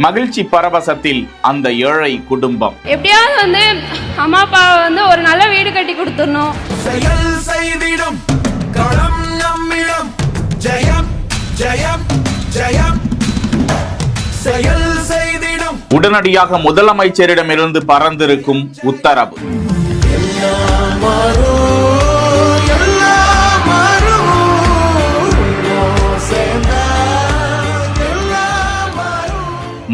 மகிழ்ச்சி பரவசத்தில் அந்த ஏழை குடும்பம். எப்படியாவது அம்மா அப்பா ஒரு நல்ல வீடு கட்டி கொடுத்துடணும். செயல் செய்திடும் களம் நம்மிடம். ஜெயம் ஜெயம் ஜெயம். செயல் செய்திடும். உடனடியாக முதலமைச்சரிடமிருந்து பறந்திருக்கும் உத்தரவு.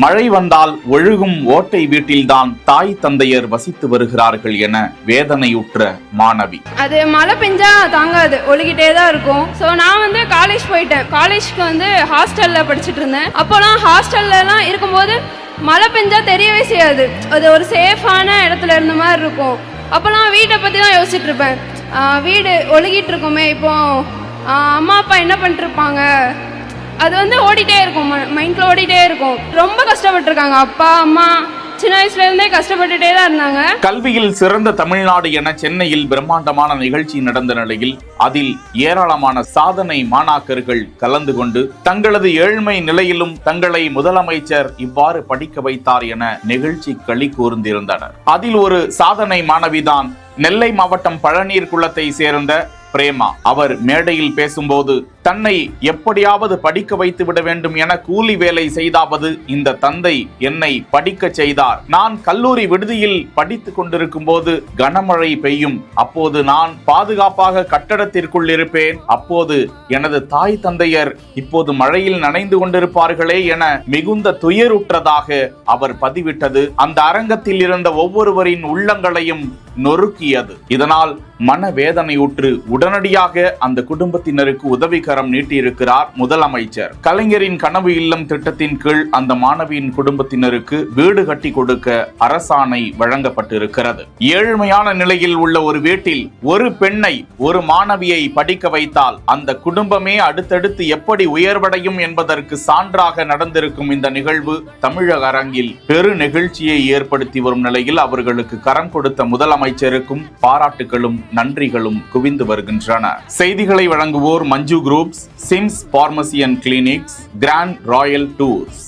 மழை வந்தால் ஒழுகும் ஓட்டை வீட்டில்தான் தாய் தந்தையர் வசித்து வருகிறார்கள் என வேதனையுற்ற மாணவி. அது மழை பெஞ்சா தாங்காது, ஒழுகிட்டே தான் இருக்கும். ஸோ நான் காலேஜ் போயிட்டேன். காலேஜ்க்கு ஹாஸ்டல்ல படிச்சுட்டு இருந்தேன். அப்போலாம் ஹாஸ்டல்லாம் இருக்கும்போது மழை பெஞ்சா தெரியவே செய்யாது. அது ஒரு சேஃபான இடத்துல இருந்த மாதிரி இருக்கும். அப்போலாம் வீட்டை பற்றி தான் யோசிச்சுட்டு இருப்பேன். வீடு ஒழுகிட்டு இருக்குமே, இப்போ அம்மா அப்பா என்ன பண்ணிட்டு இருப்பாங்க, அது ஓடிட்டே இருக்கும், மைண்ட்ல ஓடிட்டே இருக்கும். ரொம்ப கஷ்டப்பட்டிருக்காங்க. அப்பா அம்மா சின்ன வயசுல இருந்தே கஷ்டப்பட்டுட்டே தான் இருந்தாங்க. கல்வியில் சிறந்த தமிழ்நாடு என சென்னையில் பிரம்மாண்டமான நிகழ்ச்சி நடந்த நிலையில் அதில் ஏராளமான சாதனை மாணாக்கர்கள் கலந்து கொண்டு தங்களது ஏழ்மை நிலையிலும் தங்களை முதலமைச்சர் இவ்வாறு படிக்க வைத்தார் என நிகழ்ச்சி களி கூர்ந்திருந்தனர். அதில் ஒரு சாதனை மாணவிதான் நெல்லை மாவட்டம் பழநீர் குளத்தை சேர்ந்த பிரேமா. அவர் மேடையில் பேசும்போது தன்னை எப்படியாவது படிக்க வைத்து விட வேண்டும் என கூலி வேலை செய்தாவது இந்த தந்தை என்னை படிக்க செய்தார். நான் கல்லூரி விடுதியில் படித்துக் கொண்டிருக்கும் போது கனமழை பெய்யும். அப்போது நான் பாதுகாப்பாக கட்டடத்திற்குள் இருப்பேன். அப்போது எனது தாய் தந்தையர் இப்போது மழையில் நனைந்து கொண்டிருப்பார்களே என மிகுந்த துயருற்றதாக அவர் பதிவிட்டது அந்த அரங்கத்தில் இருந்த ஒவ்வொருவரின் உள்ளங்களையும் நொறுக்கியது. இதனால் மனவேதனையுற்று உடனடியாக அந்த குடும்பத்தினருக்கு உதவிகரம் நீட்டியிருக்கிறார் முதலமைச்சர். கலைஞரின் கனவு இல்லம் திட்டத்தின் கீழ் அந்த மாணவியின் குடும்பத்தினருக்கு வீடு கட்டி கொடுக்க அரசாணை வழங்கப்பட்டிருக்கிறது. ஏழ்மையான நிலையில் உள்ள ஒரு வீட்டில் ஒரு பெண்ணை, ஒரு மாணவியை படிக்க வைத்தால் அந்த குடும்பமே அடுத்தடுத்து எப்படி உயர்வடையும் என்பதற்கு சான்றாக நடந்திருக்கும் இந்த நிகழ்வு தமிழக அரங்கில் பெரு நிகழ்ச்சியை ஏற்படுத்தி வரும் நிலையில் அவர்களுக்கு கரம் கொடுத்த முதலமைச்சருக்கும் பாராட்டுகளும் நன்றிகளும் குவிந்து வருகின்றன. செய்திகளை வழங்குவோர் Manju groups, SIMS pharmacy and clinics, grand royal tours.